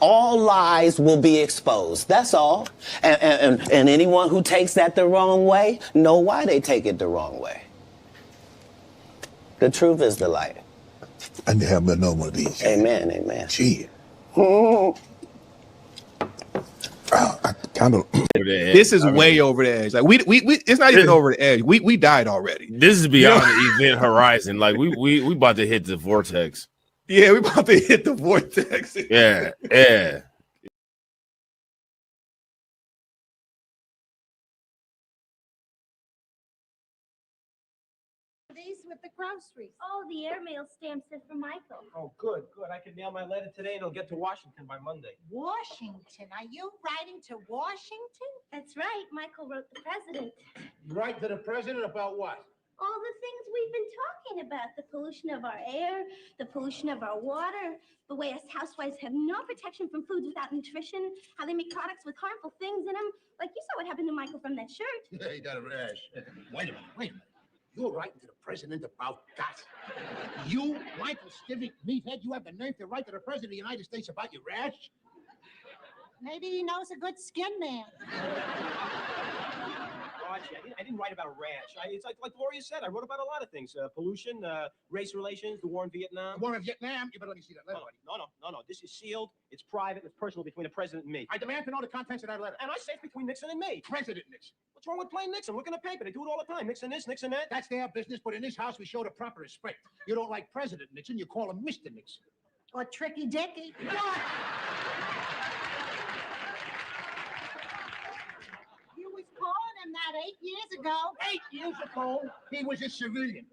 all lies will be exposed. That's all. And anyone who takes that the wrong way, know why they take it the wrong way. The truth is the light. I need to have another one of these. Amen, amen. Gee. I kind of. This is way over the edge. Like we it's not even over the edge. We died already. This is beyond the event horizon. Like we about to hit the vortex. Yeah, we about to hit the vortex. Yeah. These with the groceries. Oh, the airmail stamp said for Michael. Oh, good. I can mail my letter today and it'll get to Washington by Monday. Washington? Are you writing to Washington? That's right. Michael wrote the president. You write to the president about what? All the things we've been talking about. The pollution of our air, the pollution of our water, the way us housewives have no protection from foods without nutrition, how they make products with harmful things in them. Like you saw what happened to Michael from that shirt. He got a rash. Wait a minute. You're writing to the president about that. You, Michael Stivic, meathead, you have the nerve to write to the president of the United States about your rash? Maybe he knows a good skin man. Archie, I didn't write about a rash. It's like Gloria said, I wrote about a lot of things. Pollution, race relations, the war in Vietnam. The war in Vietnam? You better let me see that letter. No. This is sealed. It's private. It's personal between the president and me. I demand to know the contents of that letter. And I say it's between Nixon and me. President Nixon. What's wrong with playing Nixon? Look in the paper. They do it all the time. Nixon this, Nixon that. That's their business, but in this house, we show the proper respect. You don't like President Nixon, you call him Mr. Nixon. Or Tricky Dicky. You was calling him that 8 years ago. 8 years ago, he was a civilian.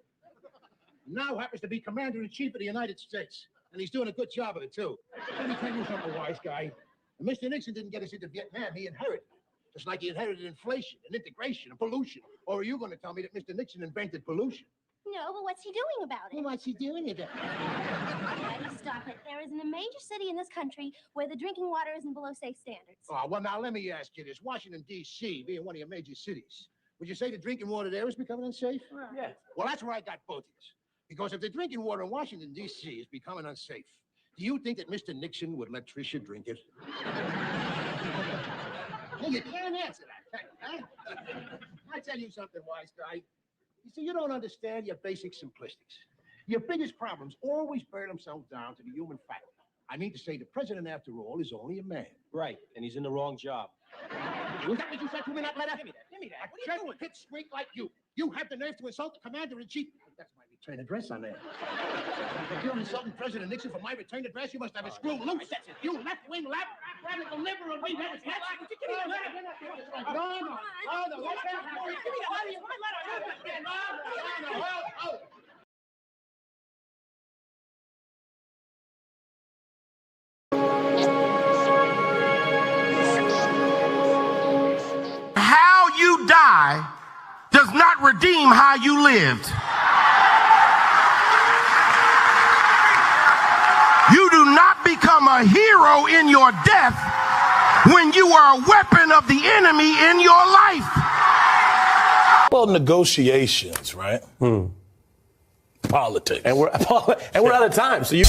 Now happens to be Commander-in-Chief of the United States. And he's doing a good job of it, too. Let me tell you something, wise guy. Mr. Nixon didn't get us into Vietnam. He inherited. Just like he inherited inflation and integration and pollution. Or are you going to tell me that Mr. Nixon invented pollution? No, but what's he doing about it? What's he doing about it? Daddy, stop it. There isn't a major city in this country where the drinking water isn't below safe standards. Oh, well, now let me ask you this. Washington, D.C., being one of your major cities, would you say the drinking water there is becoming unsafe? Right. Yeah. Well, that's where I got both of you. Because if the drinking water in Washington, D.C. is becoming unsafe, do you think that Mr. Nixon would let Tricia drink it? Well, you can't answer that, can you, huh? I tell you something, wise guy. You see, you don't understand your basic simplistics. Your biggest problems always burn themselves down to the human factor. I mean to say, the president, after all, is only a man. Right, and he's in the wrong job. Was that what you said to me in that letter? Give me that. What are you A doing? pit squeak like you. You have the nerve to insult the commander-in-chief. That's my return address on there. If you're insulting President Nixon for my return address, you must have a screw loose. That's it. You left-wing, radical liberal. We never touch. No. How you die does not redeem how you lived. You do not become a hero in your death when you are a weapon of the enemy in your life. Well, negotiations, right? Politics. And we're out of time. So you.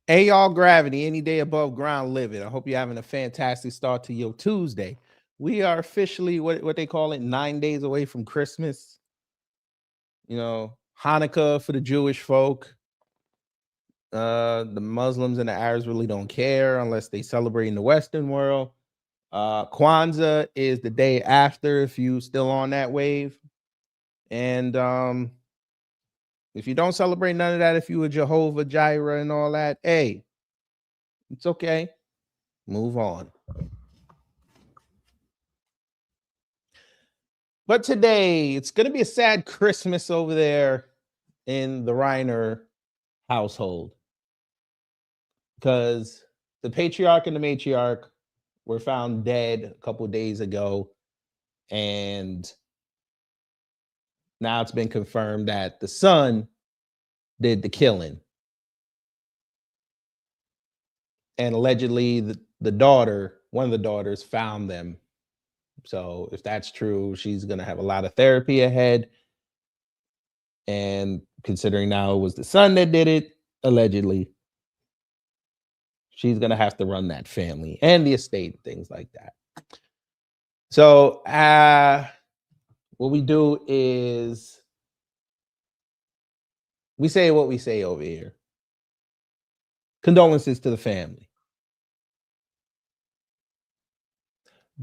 Hey, y'all, Gravity, any day above ground living. I hope you're having a fantastic start to your Tuesday. We are officially what they call it, 9 days away from Christmas. You know, Hanukkah for the Jewish folk. The Muslims and the Arabs really don't care unless they celebrate in the Western world. Kwanzaa is the day after if you still on that wave. And if you don't celebrate none of that, if you were Jehovah Jireh and all that, hey, it's okay. Move on. But today, it's going to be a sad Christmas over there in the Reiner household because the patriarch and the matriarch were found dead a couple of days ago. And now it's been confirmed that the son did the killing. And allegedly, the daughter, one of the daughters, found them. So if that's true, she's going to have a lot of therapy ahead. And considering now it was the son that did it, allegedly, she's going to have to run that family and the estate, things like that. So what we do is we say what we say over here. Condolences to the family.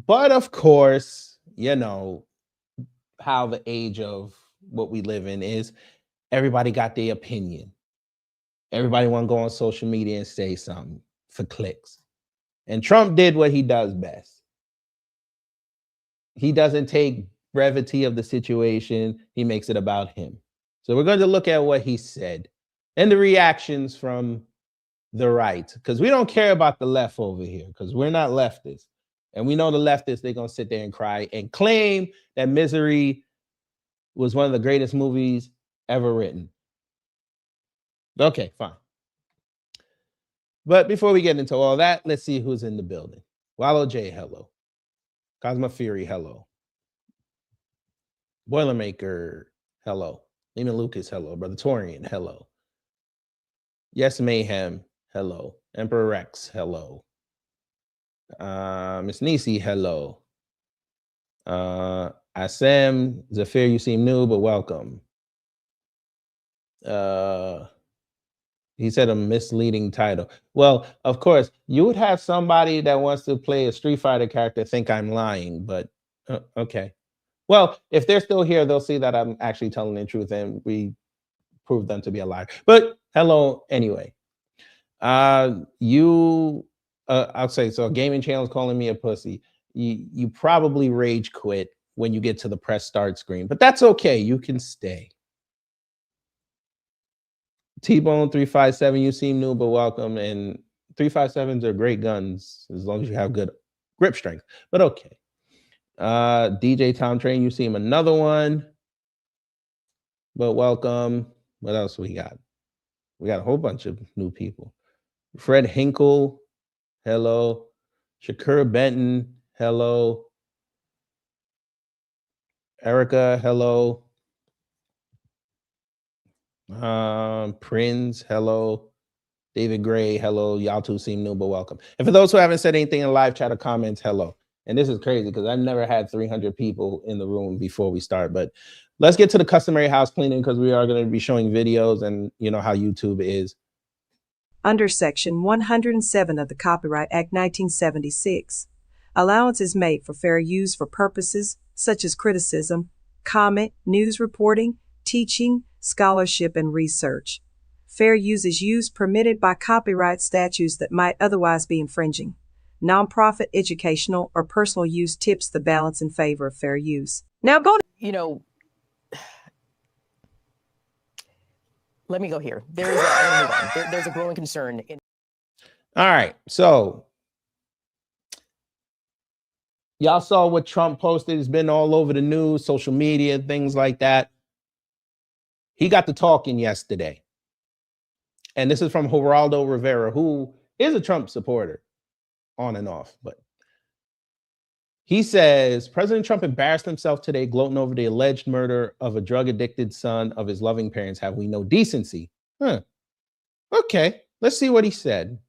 But of course, you know how the age of what we live in is. Everybody got their opinion. Everybody want to go on social media and say something for clicks. And Trump did what he does best. He doesn't take brevity of the situation. He makes it about him. So we're going to look at what he said and the reactions from the right, because we don't care about the left over here, because we're not leftists. And we know the leftists, they're going to sit there and cry and claim that Misery was one of the greatest movies ever written. Okay, fine. But before we get into all that, let's see who's in the building. Wallow J, hello. Cosmo Fury, hello. Boilermaker, hello. Lehman Lucas, hello. Brother Torian, hello. Yes Mayhem, hello. Emperor Rex, hello. Miss Nisi, hello. Asem, Zafir, you seem new, but welcome. He said a misleading title. Well, of course, you would have somebody that wants to play a Street Fighter character think I'm lying, but okay. Well, if they're still here, they'll see that I'm actually telling the truth and we prove them to be a liar. But hello anyway. I'll say, so gaming channel's calling me a pussy. You probably rage quit when you get to the press start screen, but that's okay. You can stay. T-Bone 357, you seem new, but welcome. And 357s are great guns as long as you have good grip strength, but okay. DJ Tom Train, you seem another one, but welcome. What else we got? We got a whole bunch of new people. Fred Hinkle, hello. Shakur Benton, hello. Erica, hello. Prince, hello. David Gray, hello. Y'all two seem new, but welcome. And for those who haven't said anything in live chat or comments, hello. And this is crazy because I've never had 300 people in the room before we start. But let's get to the customary house cleaning because we are going to be showing videos and you know how YouTube is. Under Section 107 of the Copyright Act 1976, allowance is made for fair use for purposes such as criticism, comment, news reporting, teaching, scholarship, and research. Fair use is use permitted by copyright statutes that might otherwise be infringing. Nonprofit, educational, or personal use tips the balance in favor of fair use. Now go to, let me go here. There's a growing concern. All right. So y'all saw what Trump posted. It's been all over the news, social media, things like that. He got to talking yesterday. And this is from Geraldo Rivera, who is a Trump supporter on and off. But he says, President Trump embarrassed himself today, gloating over the alleged murder of a drug-addicted son of his loving parents. Have we no decency? Okay. Let's see what he said.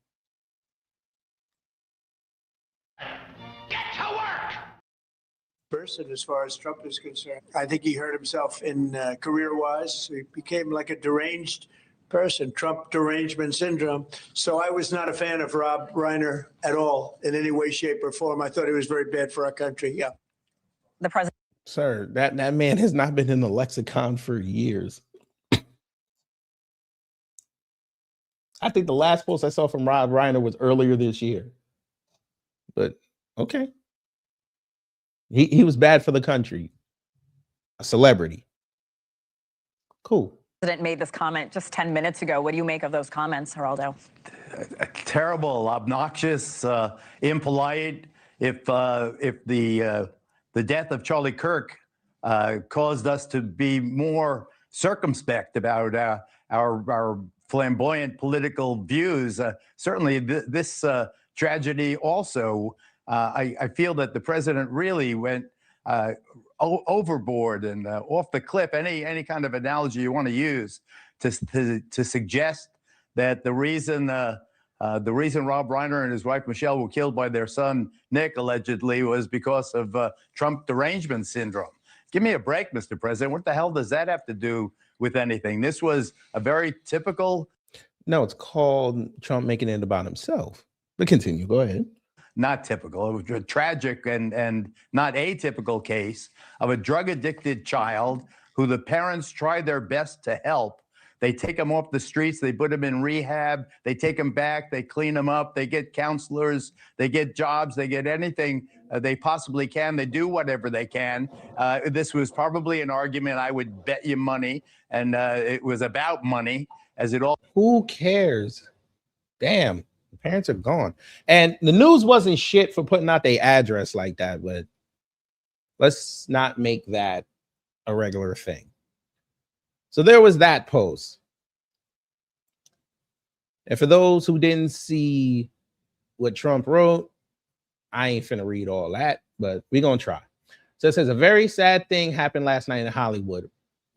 Person as far as Trump is concerned. I think he hurt himself in career-wise. He became like a deranged person, Trump derangement syndrome. So I was not a fan of Rob Reiner at all in any way, shape, or form. I thought he was very bad for our country. Yeah. The president. Sir, that man has not been in the lexicon for years. I think the last post I saw from Rob Reiner was earlier this year. But okay. He was bad for the country. A celebrity. Cool. The president made this comment just 10 minutes ago. What do you make of those comments, Geraldo? Terrible, obnoxious, impolite. If the death of Charlie Kirk caused us to be more circumspect about our flamboyant political views, certainly this tragedy also. I feel that the president really went overboard and off the cliff. Any kind of analogy you want to use to suggest that the reason Rob Reiner and his wife Michelle were killed by their son Nick allegedly was because of Trump derangement syndrome. Give me a break, Mr. President. What the hell does that have to do with anything? This was a very typical. No, it's called Trump making it about himself. But continue. Go ahead. Not typical. It was a tragic and not atypical case of a drug-addicted child who the parents try their best to help. They take him off the streets. They put him in rehab. They take him back. They clean him up. They get counselors. They get jobs. They get anything they possibly can. They do whatever they can. This was probably an argument, I would bet you money, and it was about money, as it all. Who cares? Damn. Parents are gone. And the news wasn't shit for putting out their address like that, but let's not make that a regular thing. So there was that post. And for those who didn't see what Trump wrote, I ain't finna read all that, but we're gonna try. So it says, a very sad thing happened last night in Hollywood.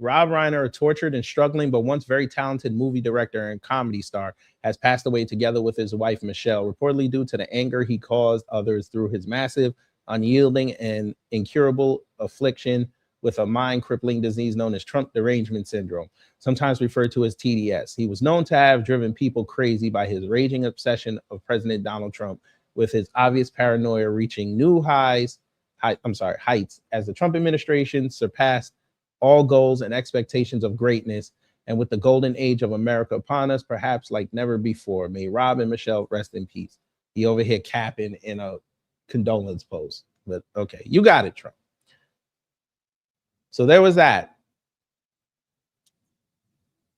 Rob Reiner, a tortured and struggling but once very talented movie director and comedy star, has passed away together with his wife, Michelle, reportedly due to the anger he caused others through his massive, unyielding, and incurable affliction with a mind-crippling disease known as Trump derangement syndrome, sometimes referred to as TDS. He was known to have driven people crazy by his raging obsession of President Donald Trump, with his obvious paranoia reaching new heights as the Trump administration surpassed all goals and expectations of greatness, and with the golden age of America upon us, perhaps like never before. May Rob and Michelle rest in peace. He over here capping in a condolence post, but okay, you got it, Trump. So there was that.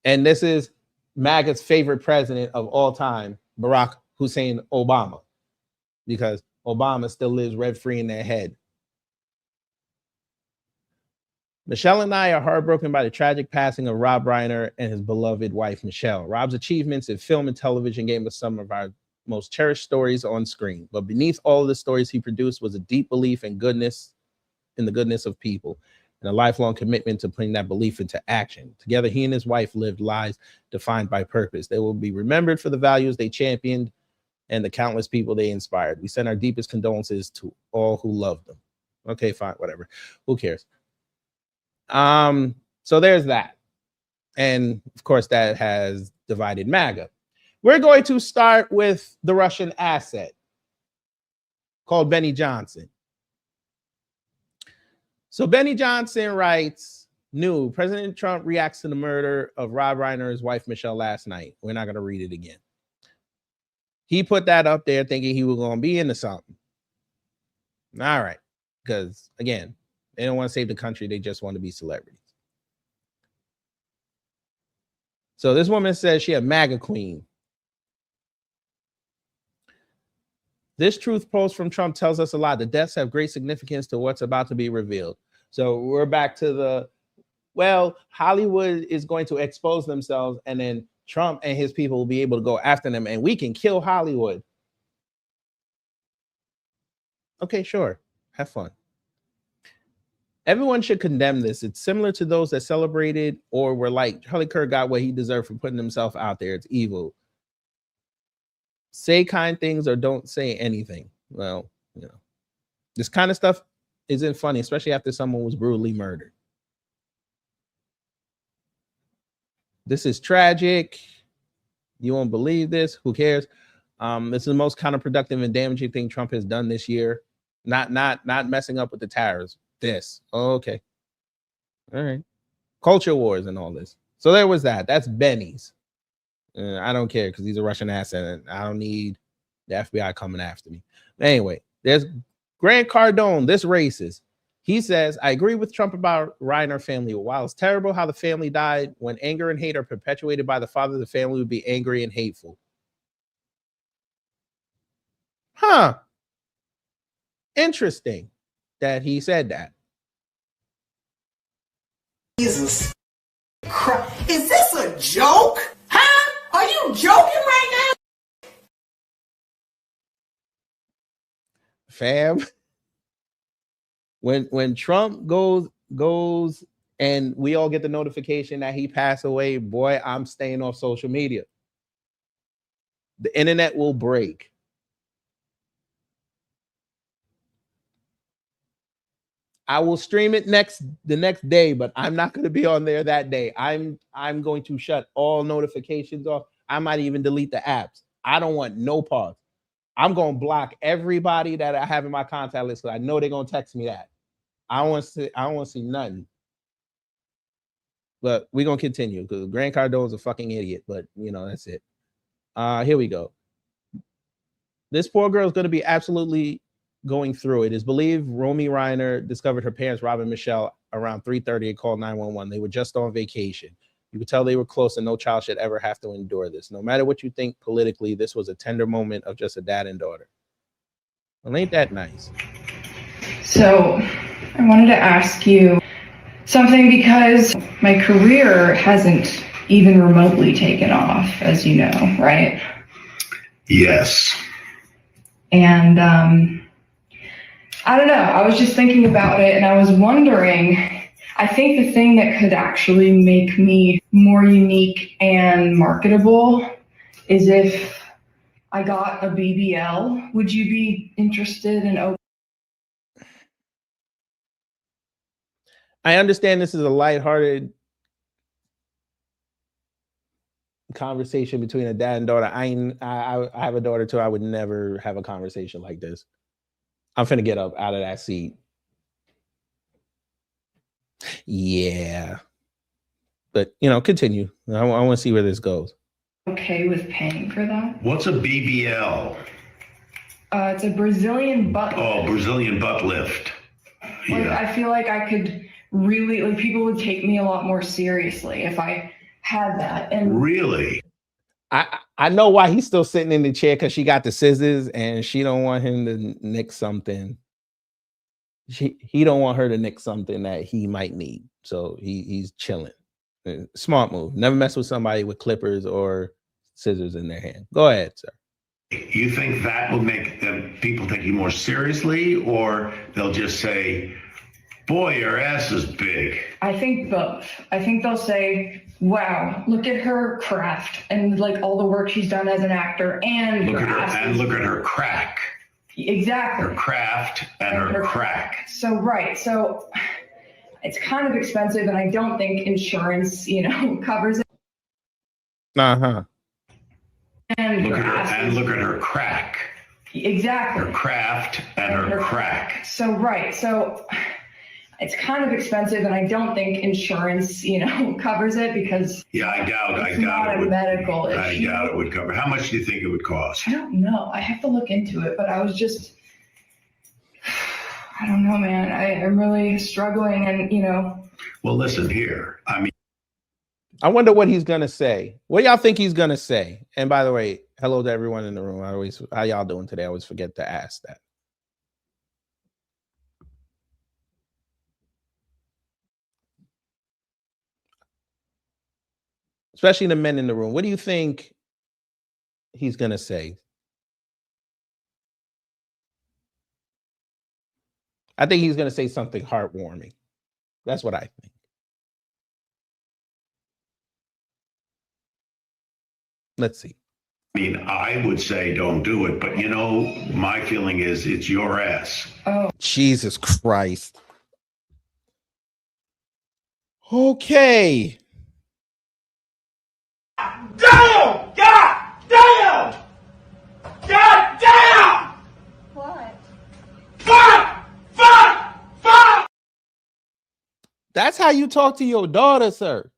And this is MAGA's favorite president of all time, Barack Hussein Obama, because Obama still lives rent-free in their head. Michelle and I are heartbroken by the tragic passing of Rob Reiner and his beloved wife, Michelle. Rob's achievements in film and television gave us some of our most cherished stories on screen. But beneath all of the stories he produced was a deep belief in the goodness of people, and a lifelong commitment to putting that belief into action. Together, he and his wife lived lives defined by purpose. They will be remembered for the values they championed and the countless people they inspired. We send our deepest condolences to all who loved them. Okay, fine, whatever. Who cares? So there's that. And of course, that has divided MAGA. We're going to start with the Russian asset called Benny Johnson. So Benny Johnson writes, new, President Trump reacts to the murder of Rob Reiner and his wife, Michelle, last night. We're not going to read it again. He put that up there thinking he was going to be into something. All right. Because, again, they don't want to save the country. They just want to be celebrities. So this woman says she a MAGA queen. This truth post from Trump tells us a lot. The deaths have great significance to what's about to be revealed. So we're back to the, well, Hollywood is going to expose themselves, and then Trump and his people will be able to go after them, and we can kill Hollywood. Okay, sure. Have fun. Everyone should condemn this. It's similar to those that celebrated or were like, Charlie Kirk got what he deserved for putting himself out there. It's evil. Say kind things or don't say anything. Well, you know, this kind of stuff isn't funny, especially after someone was brutally murdered. This is tragic. You won't believe this. Who cares? This is the most counterproductive and damaging thing Trump has done this year. Not messing up with the tariffs. This. Oh, okay. All right. Culture wars and all this. So there was that. That's Benny's. I don't care because he's a Russian asset and I don't need the FBI coming after me. Anyway, there's Grant Cardone, this racist. He says, I agree with Trump about Reiner family. While it's terrible how the family died, when anger and hate are perpetuated by the father, the family would be angry and hateful. Huh. Interesting that he said that. Jesus Christ. Is this a joke? Huh? Are you joking right now? Fam. When Trump goes and we all get the notification that he passed away, boy, I'm staying off social media. The internet will break. I will stream it the next day, but I'm not going to be on there that day. I'm going to shut all notifications off. I might even delete the apps. I don't want no parts. I'm going to block everybody that I have in my contact list because I know they're going to text me that. I don't want to see nothing. But we're going to continue because Grant Cardone's a fucking idiot. But, you know, that's it. Here we go. This poor girl is going to be absolutely going through it. It's believed Romy Reiner discovered her parents, Rob and Michelle, around 3:30 and called 911. They were just on vacation. You could tell they were close and no child should ever have to endure this. No matter what you think politically, this was a tender moment of just a dad and daughter. Well, ain't that nice? So I wanted to ask you something because my career hasn't even remotely taken off, as you know, right? Yes. And I don't know, I was just thinking about it and I was wondering, I think the thing that could actually make me more unique and marketable is if I got a BBL. Would you be interested in I understand this is a lighthearted conversation between a dad and daughter. I have a daughter too. I would never have a conversation like this. I'm finna get up out of that seat. Yeah. But, you know, continue. I want to see where this goes. okay with paying for that? What's a BBL? It's a Brazilian butt lift. Oh, Brazilian butt lift. Like, Yeah. I feel like I could really, like, people would take me a lot more seriously if I had that. And Really? I know why he's still sitting in the chair, because she got the scissors and she don't want him to nick something. He don't want her to nick something that he might need. So he's chilling. Smart move. Never mess with somebody with clippers or scissors in their hand. Go ahead, sir. You think that will make people take you more seriously, or they'll just say, boy, your ass is big? I think both. I think they'll say, wow, look at her craft and like all the work she's done as an actor, and look at her crack. Exactly. Her craft and her crack. So right. So it's kind of expensive, and I don't think insurance, covers it. Uh-huh. And look at her crack. Exactly. Her craft and her crack. So right. So it's kind of expensive, and I don't think insurance, covers it, because I doubt it's it not a would. medical issue. I doubt it would cover. How much do you think it would cost? I don't know. I have to look into it, but I was just, I don't know, man. I'm really struggling, and Well, listen here. I wonder what he's gonna say. What y'all think he's gonna say? And by the way, hello to everyone in the room. How y'all doing today? I always forget to ask that. Especially the men in the room. What do you think he's gonna say? I think he's gonna say something heartwarming. That's what I think. Let's see. I mean, I would say don't do it, but you know, my feeling is it's your ass. Oh, Jesus Christ. Okay. Damn! God damn! God damn! What? Fuck! Fuck! Fuck! That's how you talk to your daughter, sir.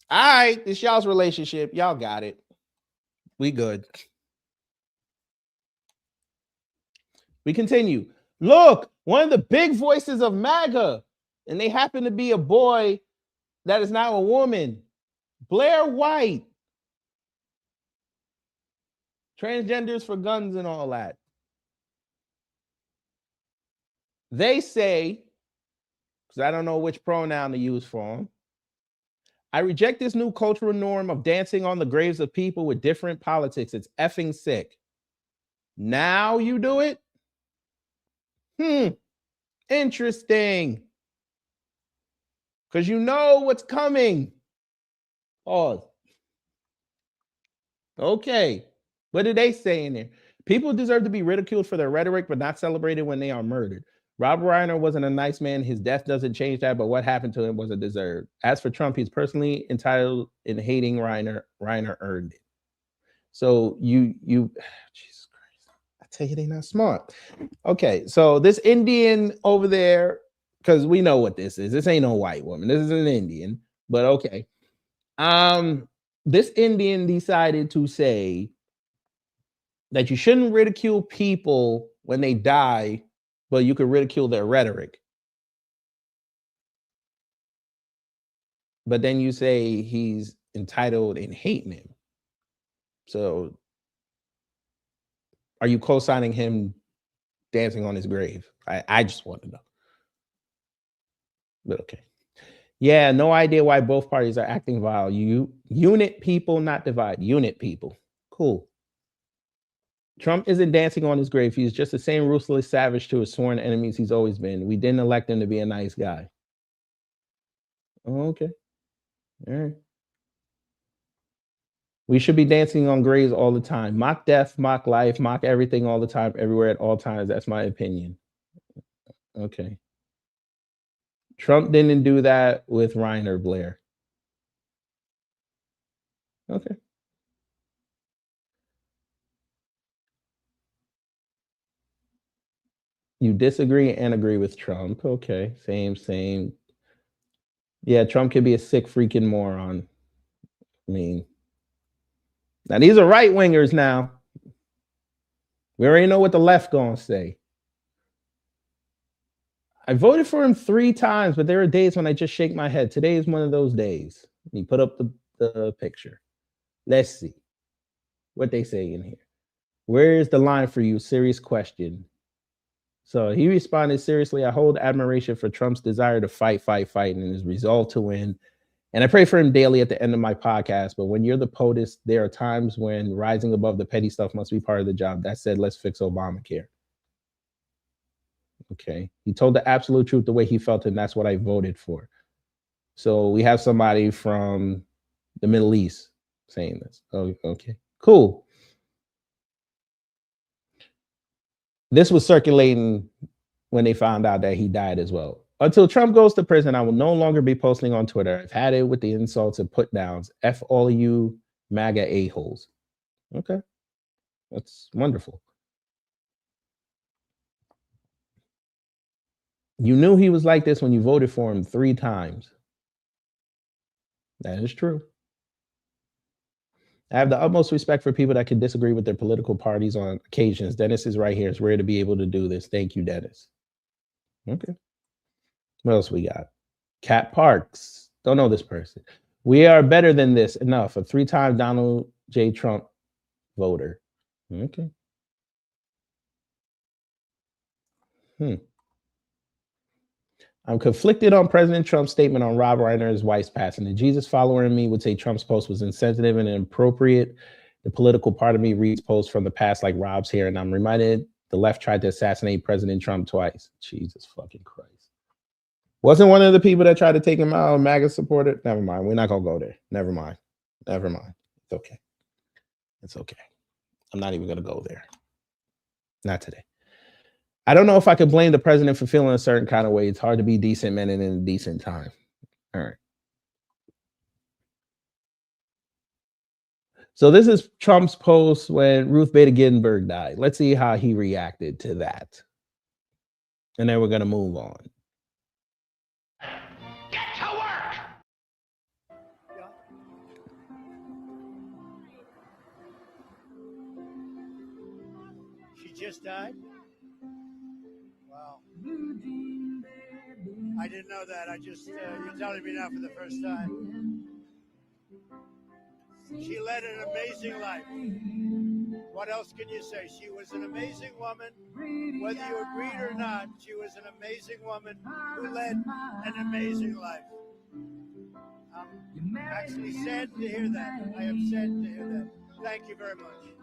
All right, this y'all's relationship. Y'all got it. We good. We continue. Look, one of the big voices of MAGA, and they happen to be a boy that is now a woman. Blair White. Transgenders for guns and all that. They say, because I don't know which pronoun to use for them, I reject this new cultural norm of dancing on the graves of people with different politics. It's effing sick. Now you do it? Interesting. Because you know what's coming. Oh. Okay. What did they say in there? People deserve to be ridiculed for their rhetoric, but not celebrated when they are murdered. Rob Reiner wasn't a nice man. His death doesn't change that, but what happened to him wasn't deserved. As for Trump, he's personally entitled in hating Reiner. Reiner earned it. So you, Jesus Christ. I tell you, they're not smart. Okay, so this Indian over there, because we know what this is. This ain't no white woman. This is an Indian, but okay. This Indian decided to say that you shouldn't ridicule people when they die, but you could ridicule their rhetoric. But then you say he's entitled in hating him. So are you co-signing him dancing on his grave? I just want to know. But okay. Yeah, no idea why both parties are acting vile. You unit people, not divide. Unit people. Cool. Trump isn't dancing on his grave. He's just the same ruthless savage to his sworn enemies he's always been. We didn't elect him to be a nice guy. Okay. All right. We should be dancing on graves all the time. Mock death, mock life, mock everything all the time, everywhere at all times. That's my opinion. Okay. Trump didn't do that with Reiner, Blair. Okay. You disagree and agree with Trump. Okay. Same. Yeah, Trump could be a sick freaking moron. I mean, now these are right wingers now. We already know what the left gonna say. I voted for him 3 times, but there are days when I just shake my head. Today is one of those days. He put up the picture. Let's see what they say in here. Where's the line for you? Serious question. So he responded, seriously, I hold admiration for Trump's desire to fight, and his resolve to win. And I pray for him daily at the end of my podcast. But when you're the POTUS, there are times when rising above the petty stuff must be part of the job. That said, let's fix Obamacare. Okay. He told the absolute truth the way he felt, and that's what I voted for. So we have somebody from the Middle East saying this. Oh, okay. Cool. This was circulating when they found out that he died as well. Until Trump goes to prison, I will no longer be posting on Twitter. I've had it with the insults and put downs. F all of you MAGA a-holes. Okay. That's wonderful. You knew he was like this when you voted for him 3 times. That is true. I have the utmost respect for people that can disagree with their political parties on occasions. Dennis is right here. It's rare to be able to do this. Thank you, Dennis. Okay. What else we got? Cat Parks. Don't know this person. We are better than this. Enough. A 3-time Donald J. Trump voter. Okay. I'm conflicted on President Trump's statement on Rob Reiner's wife's passing. The Jesus follower in me would say Trump's post was insensitive and inappropriate. The political part of me reads posts from the past like Rob's here, and I'm reminded the left tried to assassinate President Trump twice. Jesus fucking Christ. Wasn't one of the people that tried to take him out, MAGA supporter? Never mind. We're not gonna go there. Never mind. Never mind. It's okay. It's okay. I'm not even gonna go there. Not today. I don't know if I could blame the president for feeling a certain kind of way. It's hard to be decent men in a decent time. All right. So this is Trump's post when Ruth Bader Ginsburg died. Let's see how he reacted to that. And then we're going to move on. Get to work! She just died? Wow. I didn't know that. I just, you're telling me now for the first time. She led an amazing life. What else can you say? She was an amazing woman. Whether you agreed or not, she was an amazing woman who led an amazing life. I'm actually sad to hear that. I am sad to hear that. Thank you very much.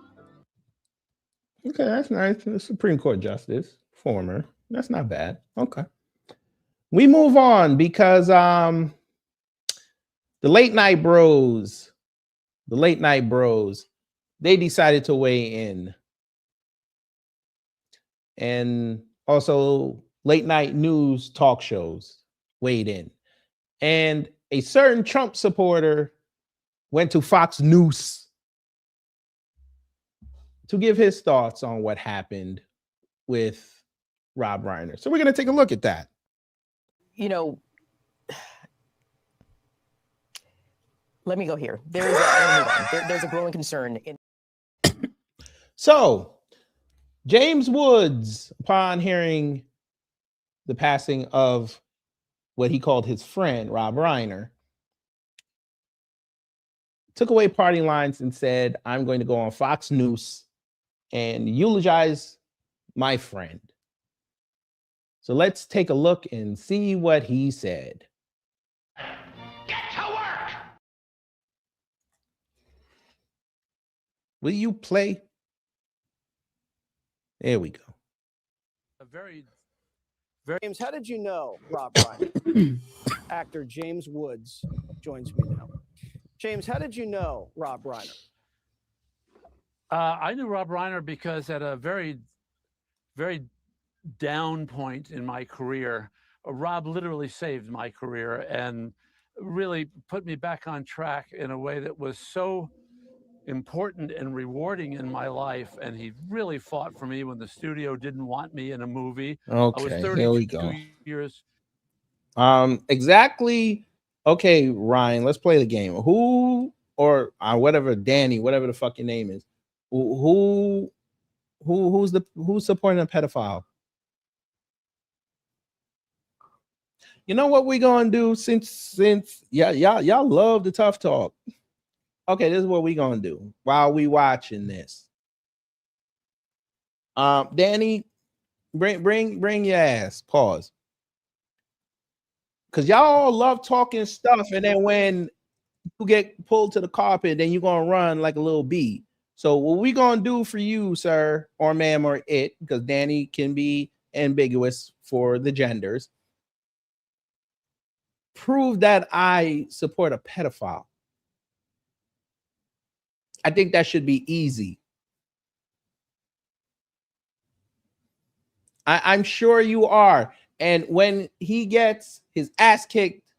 Okay, that's nice. The Supreme Court Justice, former. That's not bad. Okay. We move on because the late night bros, they decided to weigh in. And also late night news talk shows weighed in. And a certain Trump supporter went to Fox News to give his thoughts on what happened with Rob Reiner. So we're going to take a look at that. You know, let me go here. There's a growing concern. So James Woods, upon hearing the passing of what he called his friend, Rob Reiner, took away party lines and said, I'm going to go on Fox News and eulogize my friend. So let's take a look and see what he said. Get to work! Will you play? There we go. James, how did you know Rob Reiner? Actor James Woods joins me now. James, how did you know Rob Reiner? I knew Rob Reiner because at a very, very down point in my career, Rob literally saved my career and really put me back on track in a way that was so important and rewarding in my life. And he really fought for me when the studio didn't want me in a movie. Okay, I was here we 32 go. years. Exactly. Okay, Ryan, let's play the game. Who or whatever, Danny, whatever the fuck your name is, who's supporting a pedophile? You know what we're gonna do since y'all love the tough talk. Okay, this is what we're gonna do while we watching this. Danny, bring your ass. Pause. Because y'all love talking stuff, and then when you get pulled to the carpet, then you're gonna run like a little bee. So what we gonna do for you, sir, or ma'am, or it, because Danny can be ambiguous for the genders, prove that I support a pedophile. I think that should be easy. I'm sure you are. And when he gets his ass kicked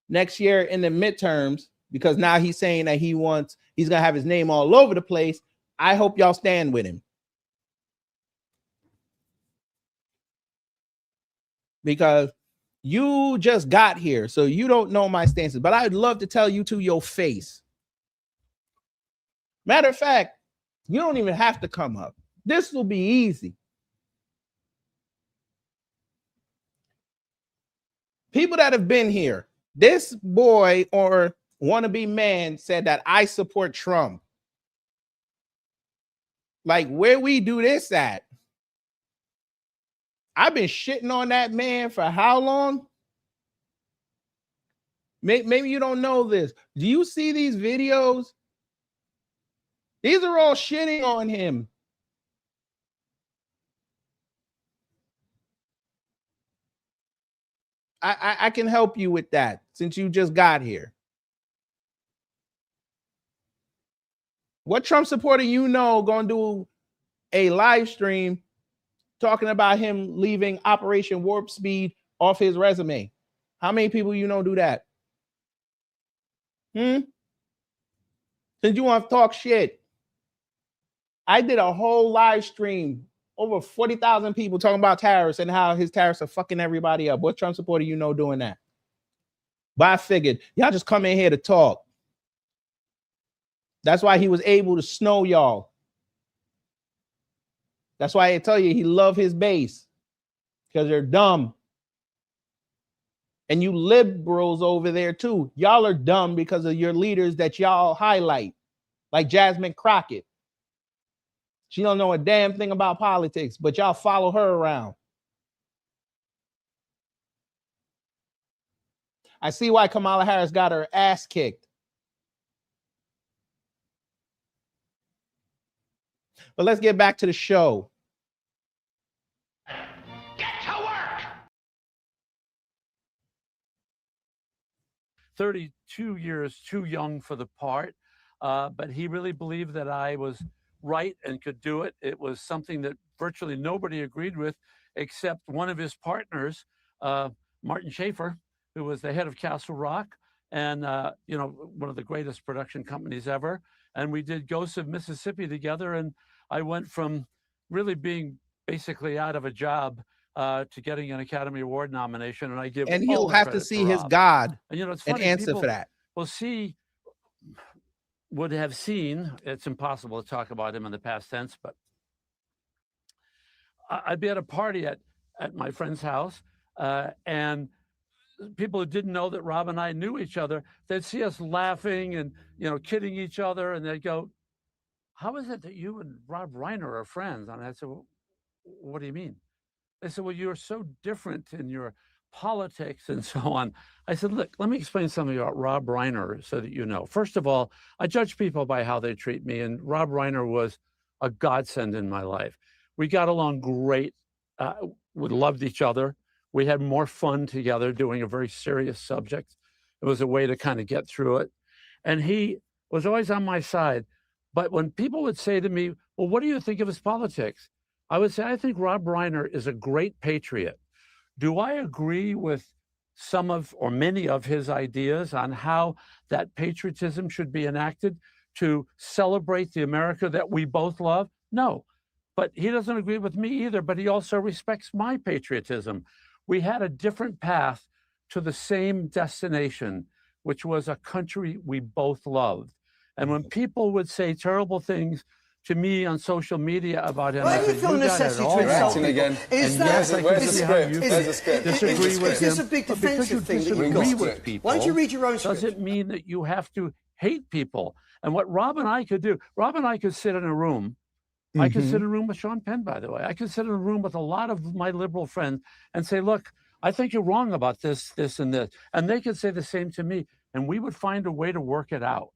next year in the midterms, because now he's saying that he's gonna have his name all over the place, I hope y'all stand with him. Because you just got here, so you don't know my stances. But I'd love to tell you to your face. Matter of fact, you don't even have to come up. This will be easy. People that have been here, this boy or wannabe man said that I support Trump. Like, where we do this at? I've been shitting on that man for how long? Maybe you don't know this. Do you see these videos? These are all shitting on him. I can help you with that since you just got here. What Trump supporter gonna do a live stream talking about him leaving Operation Warp Speed off his resume? How many people do that? Since you want to talk shit, I did a whole live stream, over 40,000 people talking about tariffs and how his tariffs are fucking everybody up. What Trump supporter doing that? But I figured y'all just come in here to talk. That's why he was able to snow y'all. That's why I tell you he love his base, because they're dumb. And you liberals over there too, y'all are dumb because of your leaders that y'all highlight, like Jasmine Crockett. She don't know a damn thing about politics, but y'all follow her around. I see why Kamala Harris got her ass kicked. But let's get back to the show. Get to work! 32 years too young for the part, but he really believed that I was right and could do it. It was something that virtually nobody agreed with except one of his partners, Martin Schaefer, who was the head of Castle Rock and one of the greatest production companies ever. And we did Ghosts of Mississippi together, and I went from really being basically out of a job to getting an Academy Award nomination, and I give And all he'll the have to credit see his Rob. God And it's and funny, answer people for that. would have seen, it's impossible to talk about him in the past tense, but I'd be at a party at my friend's house, and people who didn't know that Rob and I knew each other, they'd see us laughing and, kidding each other, and they'd go, "How is it that you and Rob Reiner are friends?" And I said, "Well, what do you mean?" They said, "Well, you're so different in your politics and so on." I said, "Look, let me explain something about Rob Reiner so that you know. First of all, I judge people by how they treat me, and Rob Reiner was a godsend in my life. We got along great. We loved each other. We had more fun together doing a very serious subject. It was a way to kind of get through it. And he was always on my side. But when people would say to me, "Well, what do you think of his politics?" I would say, "I think Rob Reiner is a great patriot." Do I agree with some of or many of his ideas on how that patriotism should be enacted to celebrate the America that we both love? No. But he doesn't agree with me either, but he also respects my patriotism. We had a different path to the same destination, which was a country we both loved. And when people would say terrible things to me on social media about him, Why I do you said, feel "You got it necessity all to insult wrong." people? Is And that, yes, I can see how you disagree with is this him, a big but because you defensive thing that you disagree got? with people, Why don't you read your own script? doesn't mean that you have to hate people. And what Rob and I could do, Rob and I could sit in a room. I could sit in a room with Sean Penn, by the way. I could sit in a room with a lot of my liberal friends and say, "Look, I think you're wrong about this, this, and this." And they could say the same to me. And we would find a way to work it out.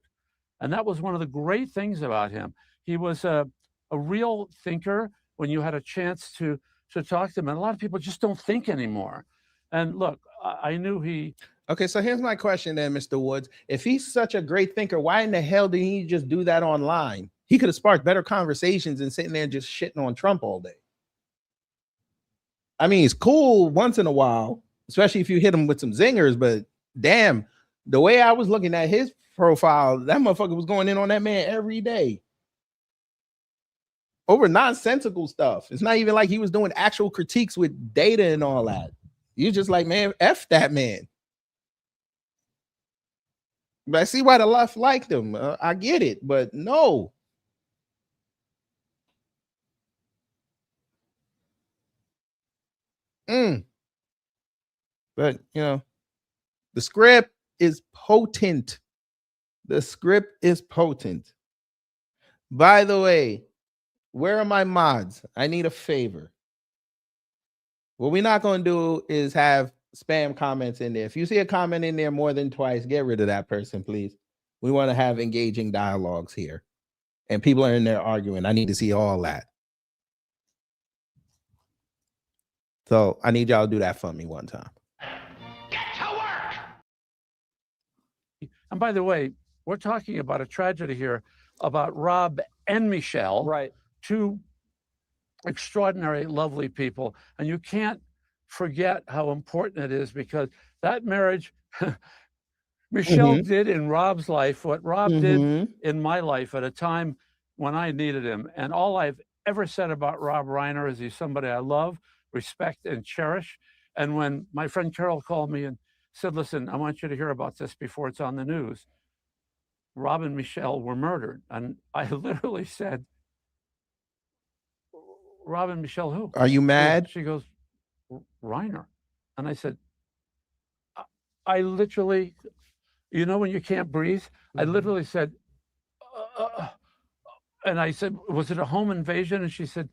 And that was one of the great things about him. He was a real thinker when you had a chance to talk to him. And a lot of people just don't think anymore. And look, I knew he... Okay, so here's my question then, Mr. Woods. If he's such a great thinker, why in the hell did he just do that online? He could have sparked better conversations than sitting there just shitting on Trump all day. I mean, it's cool once in a while, especially if you hit him with some zingers, but damn, the way I was looking at his profile, that motherfucker was going in on that man every day over nonsensical stuff. It's not even like he was doing actual critiques with data and all that. You just like, man, F that man. But I see why the left liked him. I get it, but no. But, the script is potent. The script is potent. By the way, where are my mods? I need a favor. What we're not going to do is have spam comments in there. If you see a comment in there more than twice, get rid of that person, please. We want to have engaging dialogues here. And people are in there arguing. I need to see all that. So I need y'all to do that for me one time. And by the way, we're talking about a tragedy here about Rob and Michelle, right? Two extraordinary, lovely people. And you can't forget how important it is, because that marriage, Michelle did in Rob's life what Rob did in my life at a time when I needed him. And all I've ever said about Rob Reiner is he's somebody I love, respect, and cherish. And when my friend Carol called me and said, listen, I want you to hear about this before it's on the news, Rob and Michelle were murdered. And I literally said, Rob and Michelle who? Are you mad? She goes, Reiner. And I said, I literally, you know when you can't breathe? I literally said, and I said, was it a home invasion? And she said,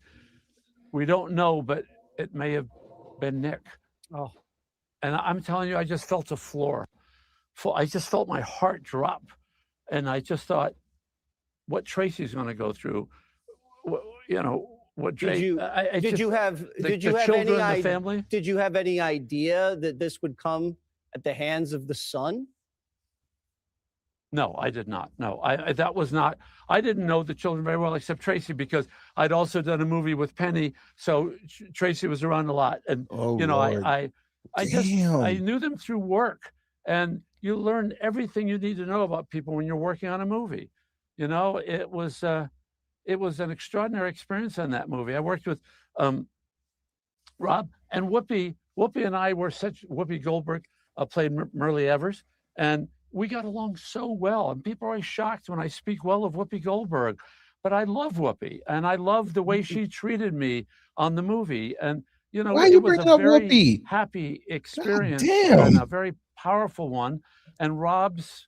we don't know, but it may have been Nick. Oh. And I'm telling you, I just felt the floor. I just felt my heart drop. And I just thought, what Tracy's going to go through, you know, what Did you have any family? Did you have any idea that this would come at the hands of the son? No, I did not. No, that was not. I didn't know the children very well, except Tracy, because I'd also done a movie with Penny, so Tracy was around a lot, and you know, I knew them through work, and you learn everything you need to know about people when you're working on a movie. You know, it was an extraordinary experience on that movie. I worked with Rob and Whoopi. Whoopi and I were Whoopi Goldberg played Merle Evers, and we got along so well. And people are always shocked when I speak well of Whoopi Goldberg, but I love Whoopi, and I love the way she treated me on the movie. And you know, it was a very happy experience and a very powerful one. And Rob's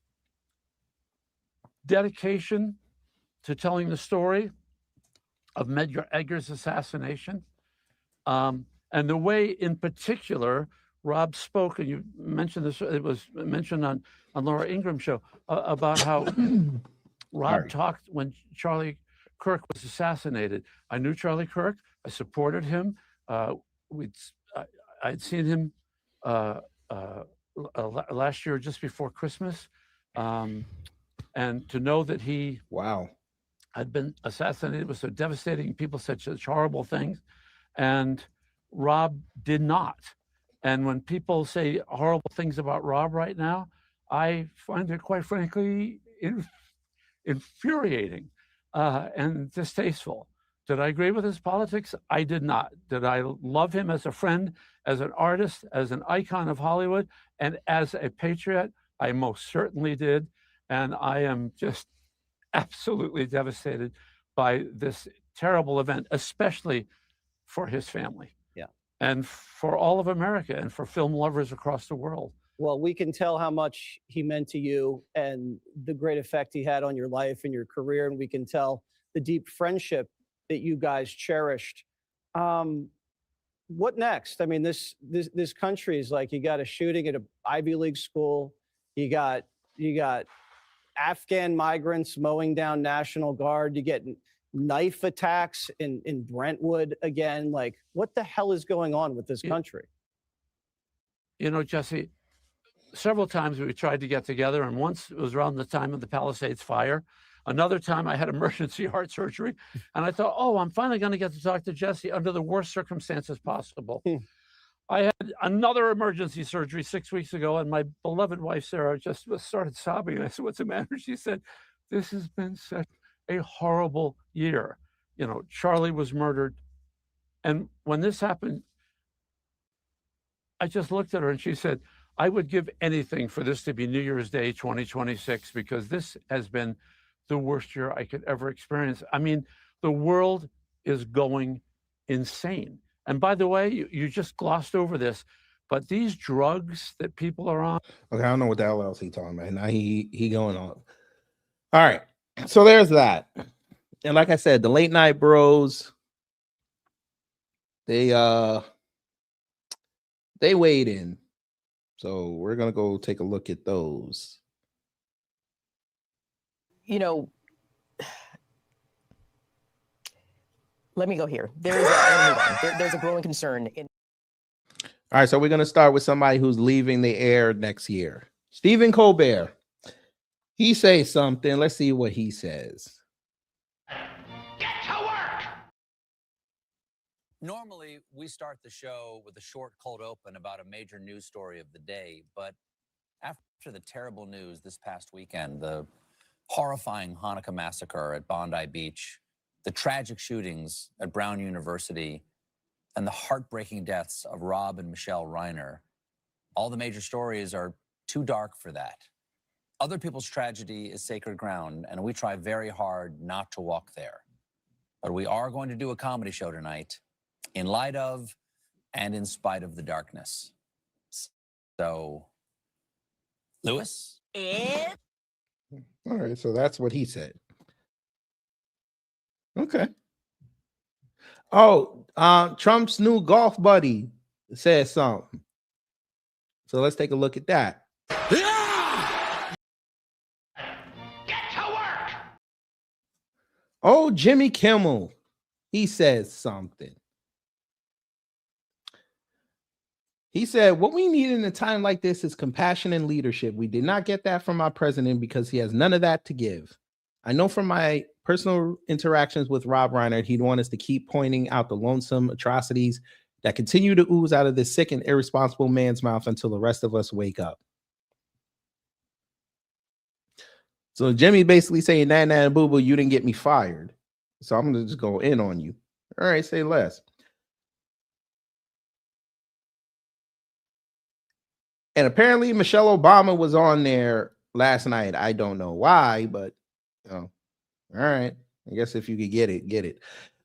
dedication to telling the story of Medgar Evers' assassination, and the way, in particular, Rob spoke, and you mentioned this, it was mentioned on Laura Ingram's show, about how Rob talked when Charlie Kirk was assassinated. I knew Charlie Kirk. I supported him. I'd seen him last year, just before Christmas. And to know that he had been assassinated was so devastating. People said such horrible things, and Rob did not. And when people say horrible things about Rob right now, I find it, quite frankly, infuriating and distasteful. Did I agree with his politics? I did not. Did I love him as a friend, as an artist, as an icon of Hollywood, and as a patriot? I most certainly did. And I am just absolutely devastated by this terrible event, especially for his family. Yeah. And for all of America, and for film lovers across the world. Well, we can tell how much he meant to you and the great effect he had on your life and your career. And we can tell the deep friendship that you guys cherished. What next? I mean, this country is like, you got a shooting at an Ivy League school. You got Afghan migrants mowing down National Guard. You get knife attacks in Brentwood again. Like, what the hell is going on with this country? You know, Jesse, several times we tried to get together, and once it was around the time of the Palisades fire. Another time I had emergency heart surgery, and I thought, oh, I'm finally going to get to talk to Jesse under the worst circumstances possible. I had another emergency surgery 6 weeks ago, and my beloved wife, Sarah, just started sobbing. And I said, what's the matter? She said, this has been such a horrible year. You know, Charlie was murdered. And when this happened, I just looked at her and she said, I would give anything for this to be New Year's Day 2026, because this has been the worst year I could ever experience. I mean, the world is going insane. And by the way, you just glossed over this, but these drugs that people are on. Okay, I don't know what the hell else he's talking about. Now he going on. All right, so there's that. And like I said, the late night bros, they weighed in. So we're gonna go take a look at those. You know, let me go here. There's a growing concern in. All right, so we're gonna start with somebody who's leaving the air next year. Stephen Colbert. He says something. Let's see what he says. Normally, we start the show with a short cold open about a major news story of the day, but after the terrible news this past weekend, the horrifying Hanukkah massacre at Bondi Beach, the tragic shootings at Brown University, and the heartbreaking deaths of Rob and Michelle Reiner, all the major stories are too dark for that. Other people's tragedy is sacred ground, and we try very hard not to walk there. But we are going to do a comedy show tonight in light of and in spite of the darkness. So, Lewis? All right, so that's what he said. Okay. Oh, Trump's new golf buddy said something. So let's take a look at that. Oh, Jimmy Kimmel. He says something. He said, what we need in a time like this is compassion and leadership. We did not get that from our president because he has none of that to give. I know from my personal interactions with Rob Reiner, he'd want us to keep pointing out the lonesome atrocities that continue to ooze out of this sick and irresponsible man's mouth until the rest of us wake up. So Jimmy basically saying, nah, nah, boo-boo, you didn't get me fired. So I'm going to just go in on you. All right, say less. And apparently Michelle Obama was on there last night. I don't know why, but all right. I guess if you could get it, get it.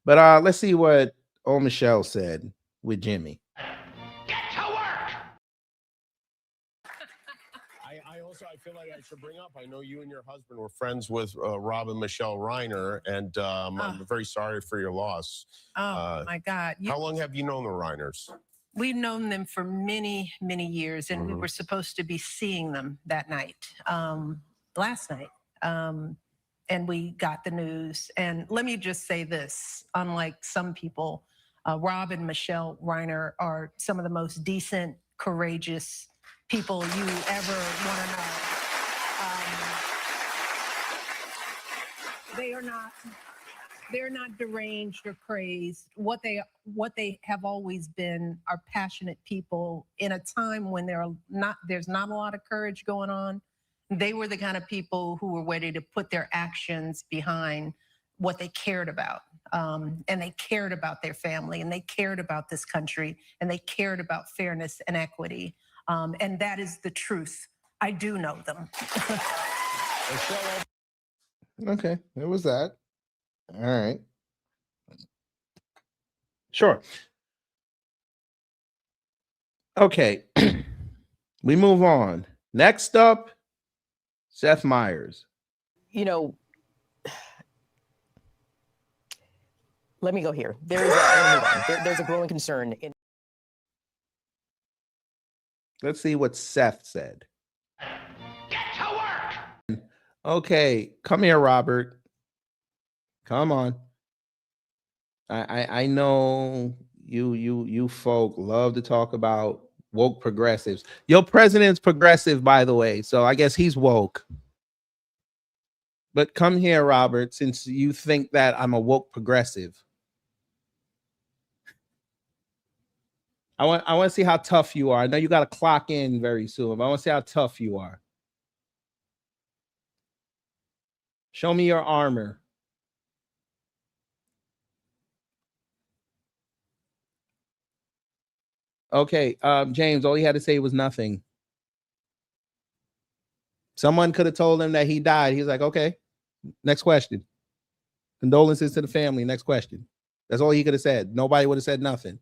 But let's see what old Michelle said with Jimmy. I feel like I should bring up, I know you and your husband were friends with Rob and Michelle Reiner, and I'm very sorry for your loss. My God. How long have you known the Reiners? We've known them for many, many years, and we were supposed to be seeing them that night, last night. And we got the news. And let me just say this, unlike some people, Rob and Michelle Reiner are some of the most decent, courageous people you ever want to know. They're not deranged or crazed. What they have always been are passionate people in a time when there's not a lot of courage going on. They were the kind of people who were ready to put their actions behind what they cared about. And they cared about their family, and they cared about this country, and they cared about fairness and equity. And that is the truth. I do know them. Okay, it was that. All right. Sure. Okay. We move on. Next up, Seth Meyers. You know, let me go here. There's a growing concern in. Let's see what Seth said. Okay, come here, Robert. Come on. I know you folk love to talk about woke progressives. Your president's progressive, by the way, so I guess he's woke. But come here, Robert, since you think that I'm a woke progressive. I want to see how tough you are. I know you got to clock in very soon, but I want to see how tough you are. Show me your armor. Okay, James, all he had to say was nothing. Someone could have told him that he died. He's like, okay, next question. Condolences to the family. Next question. That's all he could have said. Nobody would have said nothing.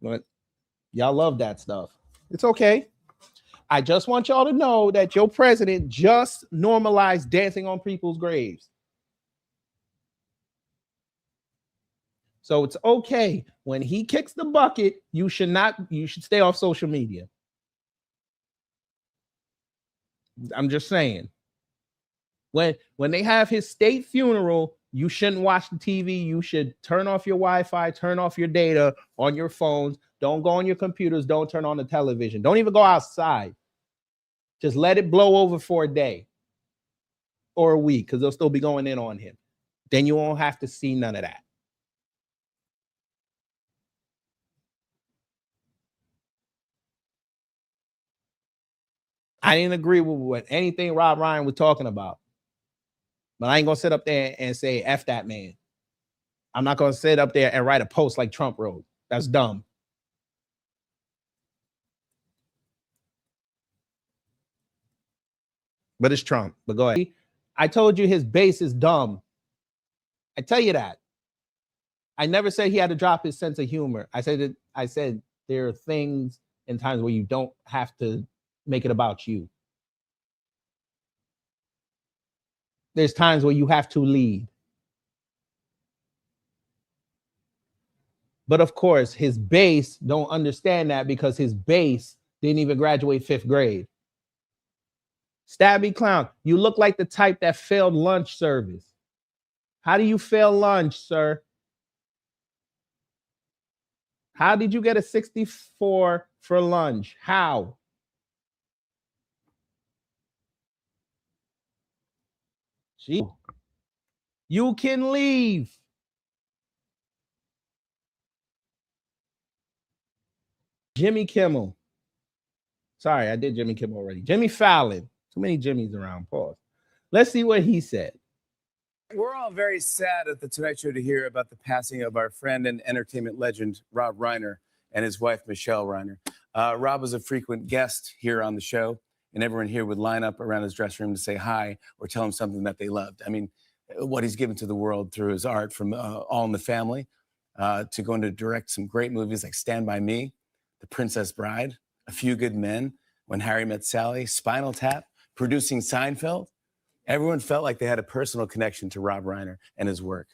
But y'all love that stuff. It's okay. I just want y'all to know that your president just normalized dancing on people's graves. So it's okay. When he kicks the bucket, you should stay off social media. I'm just saying. When they have his state funeral, You shouldn't watch the TV. You should turn off your Wi-Fi, turn off your data on your phones. Don't go on your computers. Don't turn on the television. Don't even go outside. Just let it blow over for a day or a week because they'll still be going in on him. Then you won't have to see none of that. I didn't agree with what anything Rob Reiner was talking about. But I ain't going to sit up there and say, F that man. I'm not going to sit up there and write a post like Trump wrote. That's dumb. But it's Trump. But go ahead. I told you his base is dumb. I tell you that. I never said he had to drop his sense of humor. I said there are things and times where you don't have to make it about you. There's times where you have to lead. But of course, his base don't understand that because his base didn't even graduate 5th grade. Stabby clown, you look like the type that failed lunch service. How do you fail lunch, sir? How did you get a 64 for lunch? How? Gee. You can leave. Jimmy Kimmel. Sorry, I did Jimmy Kimmel already. Jimmy Fallon. Too many Jimmys around. Pause. Let's see what he said. We're all very sad at the Tonight Show to hear about the passing of our friend and entertainment legend, Rob Reiner, and his wife, Michelle Reiner. Rob was a frequent guest here on the show, and everyone here would line up around his dressing room to say hi or tell him something that they loved. I mean, what he's given to the world through his art, from All in the Family to going to direct some great movies like Stand By Me, The Princess Bride, A Few Good Men, When Harry Met Sally, Spinal Tap, producing Seinfeld. Everyone felt like they had a personal connection to Rob Reiner and his work.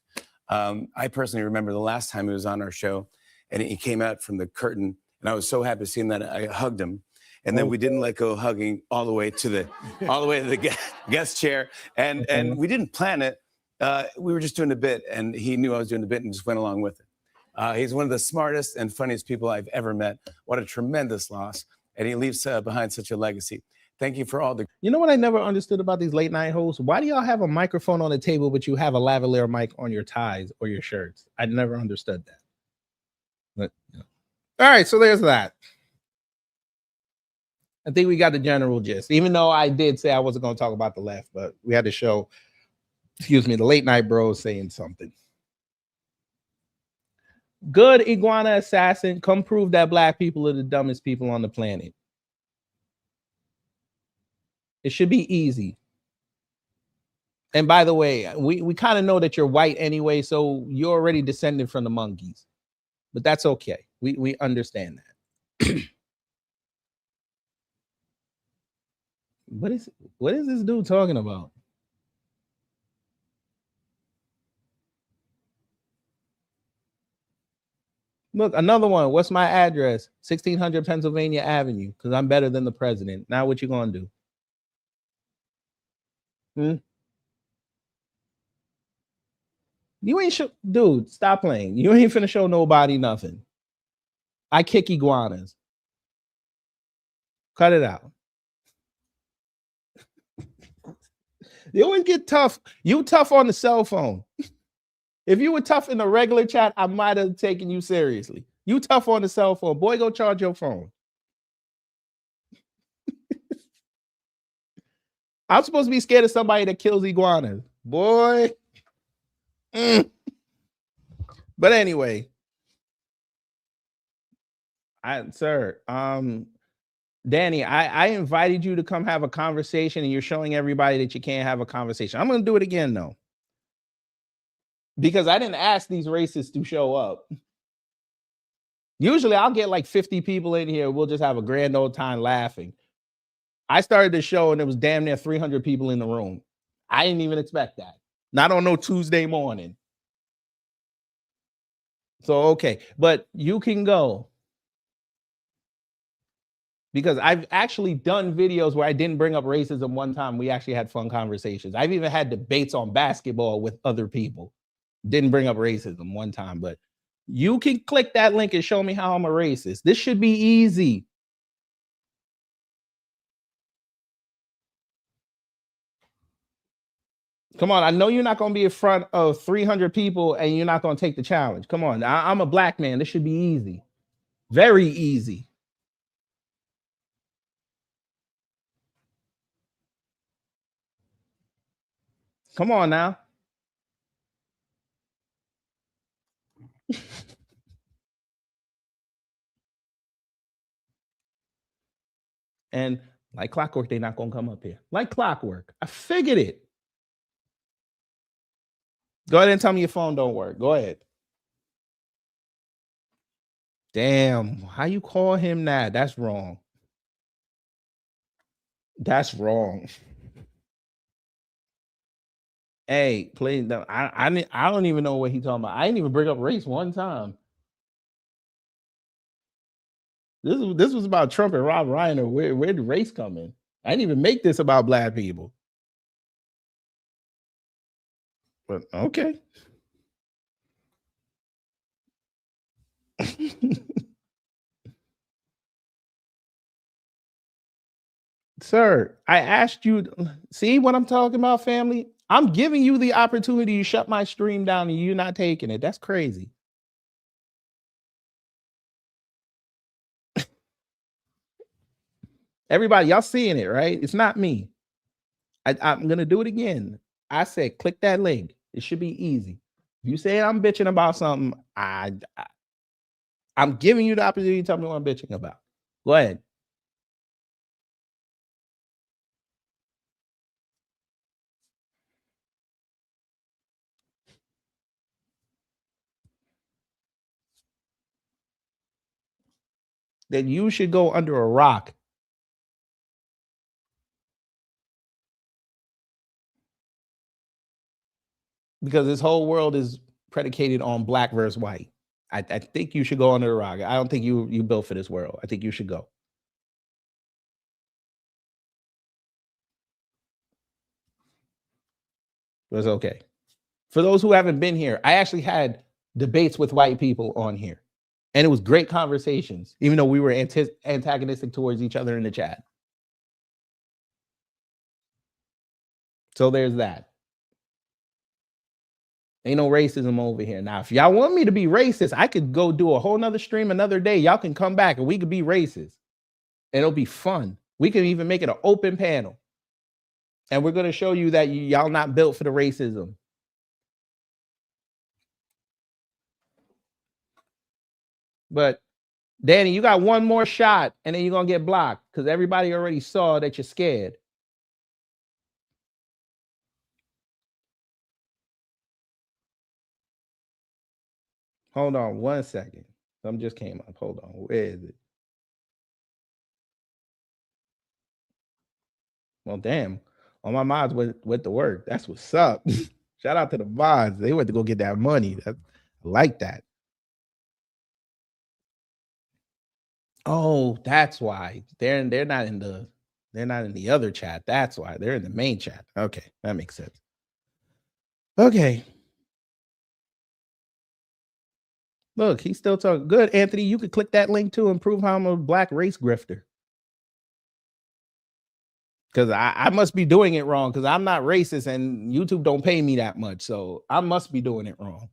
I personally remember the last time he was on our show, and he came out from the curtain, and I was so happy to see him that I hugged him. And then we didn't let go of hugging all the way to the guest chair, and we didn't plan it. We were just doing a bit, and he knew I was doing the bit and just went along with it. He's one of the smartest and funniest people I've ever met. What a tremendous loss, and he leaves behind such a legacy. Thank you for all the... You know what I never understood about these late night hosts? Why do y'all have a microphone on the table, but you have a lavalier mic on your ties or your shirts? I never understood that. But, yeah. All right, so there's that. I think we got the general gist, even though I did say I wasn't going to talk about the left, but we had to show, excuse me, the late night bros saying something. Good iguana assassin, come prove that black people are the dumbest people on the planet. It should be easy. And by the way, we kind of know that you're white anyway, so you're already descended from the monkeys. But that's okay. We understand that. What is this dude talking about? Look, another one. What's my address? 1600 Pennsylvania Avenue, because I'm better than the president. Now what you gonna do? You ain't dude, stop playing. You ain't finna show nobody nothing. I kick iguanas. Cut it out. You always get tough. You tough on the cell phone. If you were tough in the regular chat, I might have taken you seriously. You tough on the cell phone. Boy, go charge your phone. I'm supposed to be scared of somebody that kills iguanas. Boy. But anyway. Danny, I invited you to come have a conversation, and you're showing everybody that you can't have a conversation. I'm going to do it again, though. Because I didn't ask these racists to show up. Usually I'll get like 50 people in here. We'll just have a grand old time laughing. I started the show and there was damn near 300 people in the room. I didn't even expect that. Not on no Tuesday morning. So, okay. But you can go. because I've actually done videos where I didn't bring up racism one time. We actually had fun conversations. I've even had debates on basketball with other people. Didn't bring up racism one time, but you can click that link and show me how I'm a racist. This should be easy. Come on, I know you're not going to be in front of 300 people and you're not going to take the challenge. Come on, I'm a black man. This should be easy. Very easy. Come on now. And like clockwork, they're not going to come up here. Like clockwork. I figured it. Go ahead and tell me your phone don't work. Go ahead. Damn, how you call him that? That's wrong. That's wrong. Hey, please, no, I don't even know what he's talking about. I didn't even bring up race one time. This was about Trump and Rob Reiner. Where did race come in? I didn't even make this about black people. But okay. Sir, I asked you, see what I'm talking about, family? I'm giving you the opportunity to shut my stream down and you're not taking it. That's crazy. Everybody, y'all seeing it, right? It's not me. I'm going to do it again. I said, click that link. It should be easy. If you say I'm bitching about something, I'm giving you the opportunity to tell me what I'm bitching about. Go ahead. Then you should go under a rock. Because this whole world is predicated on black versus white. I think you should go under a rock. I don't think you built for this world. I think you should go. But it's okay. For those who haven't been here, I actually had debates with white people on here. And it was great conversations, even though we were antagonistic towards each other in the chat. So there's that. Ain't no racism over here. Now, if y'all want me to be racist, I could go do a whole nother stream another day. Y'all can come back and we could be racist. And it'll be fun. We could even make it an open panel. And we're going to show you that y'all not built for the racism. But Danny, you got one more shot and then you're going to get blocked because everybody already saw that you're scared. Hold on 1 second. Something just came up. Hold on. Where is it? Well, damn. All my mods went to work. That's what's up. Shout out to the mods. They went to go get that money. I like that. Oh, that's why. They're not in the other chat. That's why. They're in the main chat. Okay, that makes sense. Okay. Look, he's still talking. Good, Anthony. You could click that link too and prove how I'm a black race grifter. Because I must be doing it wrong because I'm not racist and YouTube don't pay me that much. So I must be doing it wrong.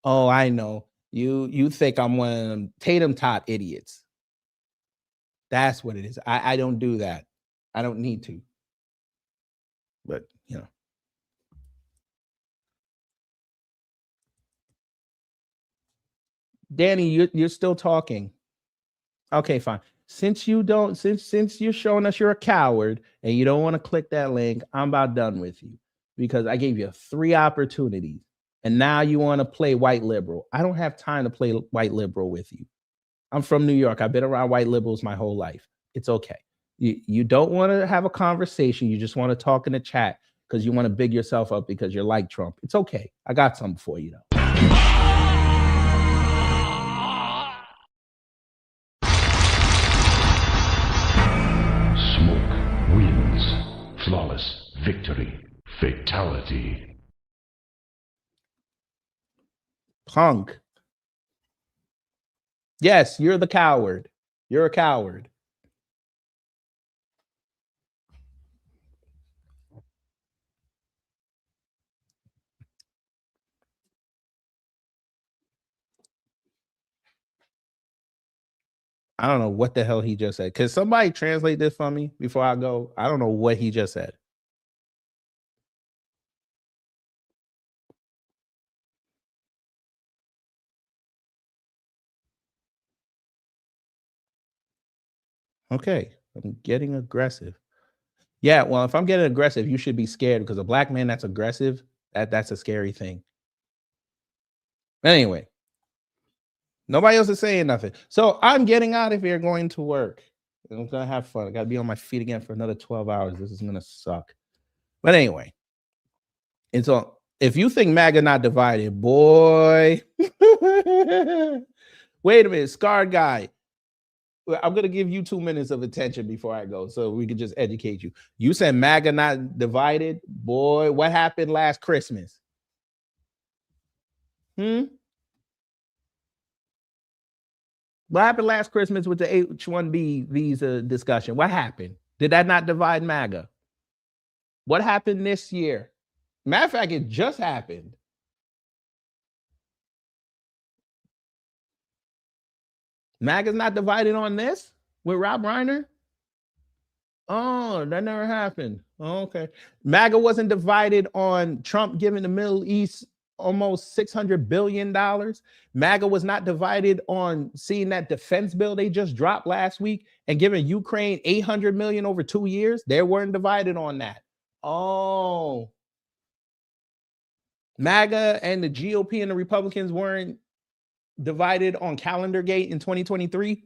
Oh, I know. You think I'm one of them Tatum Tot idiots. That's what it is. I don't do that. I don't need to. But, you know. Danny, you're still talking. Okay, fine. Since you're showing us you're a coward and you don't want to click that link, I'm about done with you because I gave you 3 opportunities and now you want to play white liberal. I don't have time to play white liberal with you. I'm from New York. I've been around white liberals my whole life. It's okay. You don't want to have a conversation. You just want to talk in the chat because you want to big yourself up because you're like Trump. It's okay. I got something for you though. Flawless victory. Fatality. Punk. Yes, you're the coward. You're a coward. I don't know what the hell he just said. Could somebody translate this for me before I go? I don't know what he just said. Okay, I'm getting aggressive. Yeah, well, if I'm getting aggressive, you should be scared because a black man that's aggressive, that's a scary thing. Anyway, nobody else is saying nothing. So I'm getting out of here, going to work. I'm gonna have fun. I gotta be on my feet again for another 12 hours. This is gonna suck. But anyway, it's all if you think MAGA not divided, boy. Wait a minute, Scar Guy. I'm gonna give you 2 minutes of attention before I go, so we can just educate you. You said MAGA not divided, boy. What happened last Christmas? What happened last Christmas with the H-1B visa discussion? What happened? Did that not divide MAGA? What happened this year? Matter of fact, it just happened. MAGA's not divided on this with Rob Reiner? Oh, that never happened. Oh, okay. MAGA wasn't divided on Trump giving the Middle East almost $600 billion. MAGA was not divided on seeing that defense bill they just dropped last week and giving Ukraine $800 million over 2 years. They weren't divided on that. Oh. MAGA and the GOP and the Republicans weren't divided on Calendar Gate in 2023.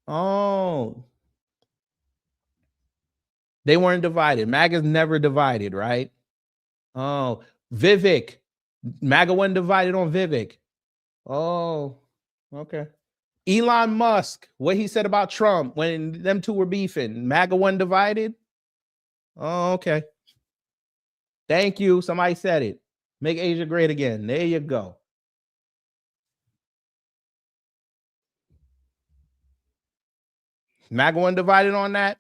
Oh. They weren't divided. MAGA's never divided, right? Oh, Vivek. MAGA wasn't divided on Vivek. Oh, okay. Elon Musk, what he said about Trump when them two were beefing. MAGA wasn't divided? Oh, okay. Thank you. Somebody said it. Make Asia great again. There you go. MAGA wasn't divided on that?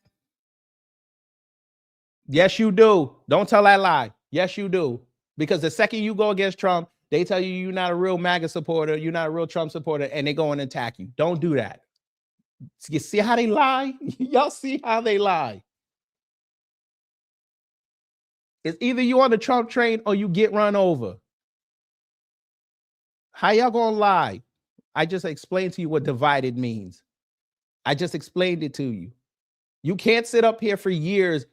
Yes, you do. Don't tell that lie. Yes, you do. Because the second you go against Trump, they tell you you're not a real MAGA supporter, you're not a real Trump supporter, and they go and attack you. Don't do that. You see how they lie? Y'all see how they lie? It's either you on the Trump train or you get run over. How y'all gonna lie? I just explained to you what divided means. I just explained it to you. You can't sit up here for years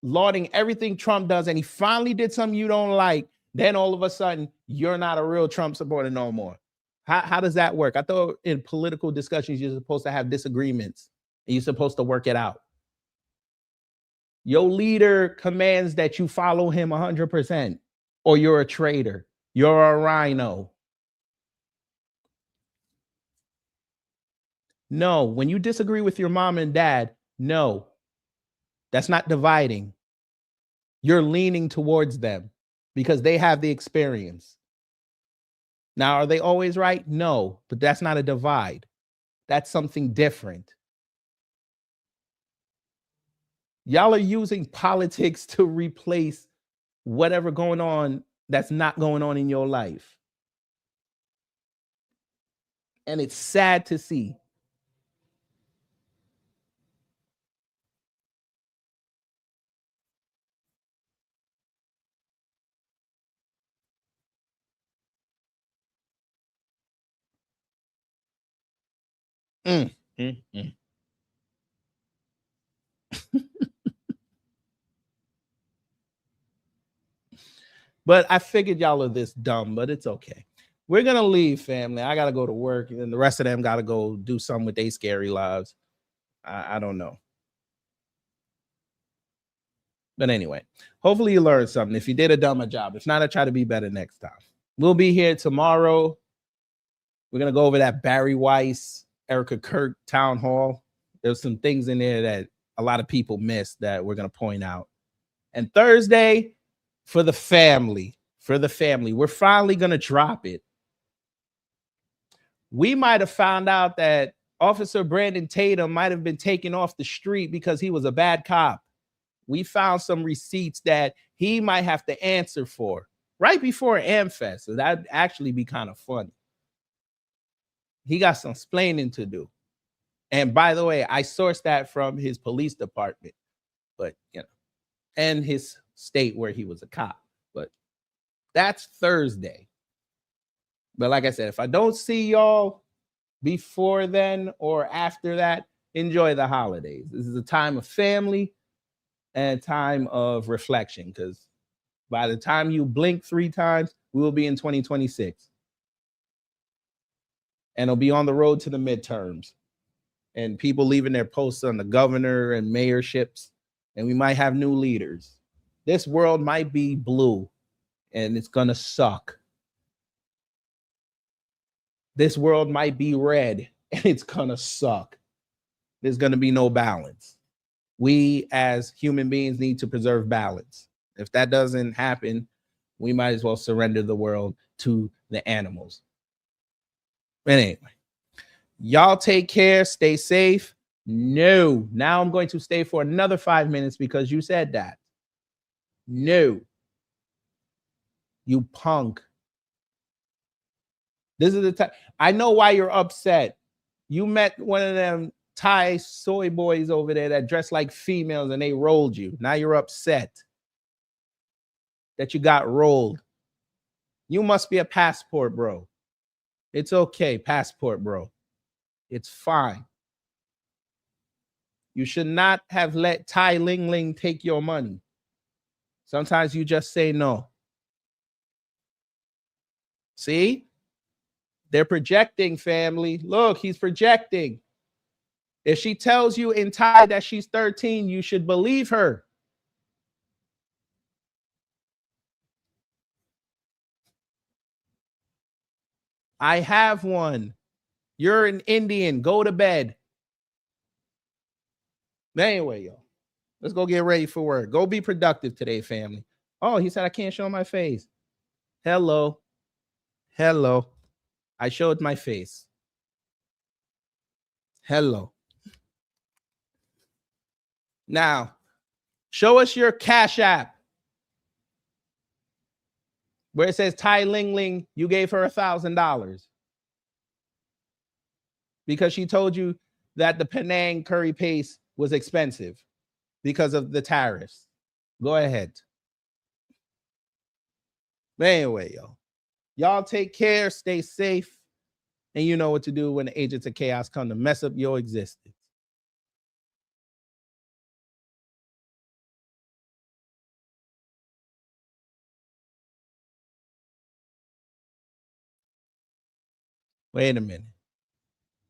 lauding everything Trump does, and he finally did something you don't like. Then all of a sudden, you're not a real Trump supporter no more. How does that work? I thought in political discussions, you're supposed to have disagreements and you're supposed to work it out. Your leader commands that you follow him 100%, or you're a traitor. You're a rhino. No, when you disagree with your mom and dad, no, that's not dividing. You're leaning towards them because they have the experience. Now, are they always right? No, but that's not a divide. That's something different. Y'all are using politics to replace whatever going on that's not going on in your life. And it's sad to see. But I figured y'all are this dumb, but it's okay. We're going to leave, family. I got to go to work, and the rest of them got to go do something with their scary lives. I don't know. But anyway, hopefully you learned something. If you did a dumber job, if not, I try to be better next time. We'll be here tomorrow. We're going to go over that Barry Weiss, Erica Kirk town hall. There's some things in there that a lot of people missed that we're going to point out. And Thursday, for the family, we're finally going to drop it. We might have found out that Officer Brandon Tatum might have been taken off the street because he was a bad cop. We found some receipts that he might have to answer for right before AmFest. So that'd actually be kind of funny. He got some explaining to do. And by the way, I sourced that from his police department, but and his state where he was a cop. But that's Thursday. But like I said, if I don't see y'all before then or after that, enjoy the holidays. This is a time of family and a time of reflection, because by the time you blink 3 times, we will be in 2026. And it'll be on the road to the midterms. And people leaving their posts on the governor and mayorships. And we might have new leaders. This world might be blue, and it's going to suck. This world might be red, and it's going to suck. There's going to be no balance. We as human beings need to preserve balance. If that doesn't happen, we might as well surrender the world to the animals. But anyway, y'all take care. Stay safe. No. Now I'm going to stay for another 5 minutes because you said that. No. You punk. This is the time. I know why you're upset. You met one of them Thai soy boys over there that dress like females and they rolled you. Now you're upset that you got rolled. You must be a passport, bro. It's okay, passport, bro. It's fine. You should not have let Tai Ling Ling take your money. Sometimes you just say no. See? They're projecting, family. Look, he's projecting. If she tells you in Thai that she's 13, you should believe her. I have one. You're an Indian. Go to bed. Anyway, yo, let's go get ready for work. Go be productive today, family. Oh, he said I can't show my face. Hello. Hello. I showed my face. Hello. Now, show us your Cash App. Where it says Tai Ling Ling, you gave her $1,000. Because she told you that the Penang curry paste was expensive because of the tariffs. Go ahead. But anyway, y'all take care, stay safe, and you know what to do when the agents of chaos come to mess up your existence. Wait a minute.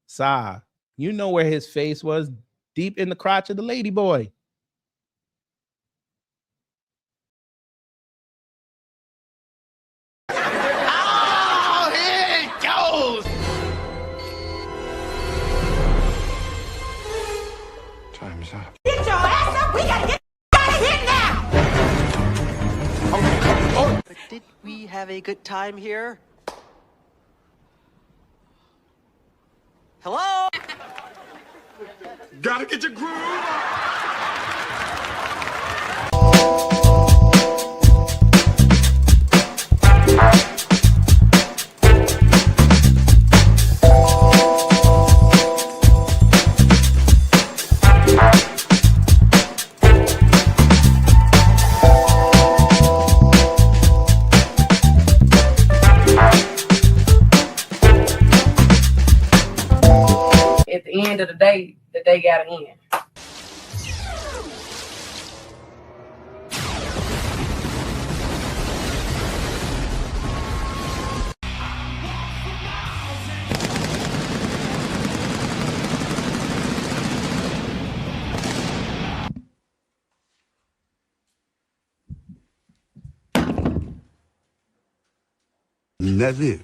Sa, you know where his face was, deep in the crotch of the lady boy. Oh, here it goes! Time's up. Get your ass up! We gotta get out of here now! Oh. But did we have a good time here? Hello? Gotta get your groove on! At the end of the day gotta end. That's it.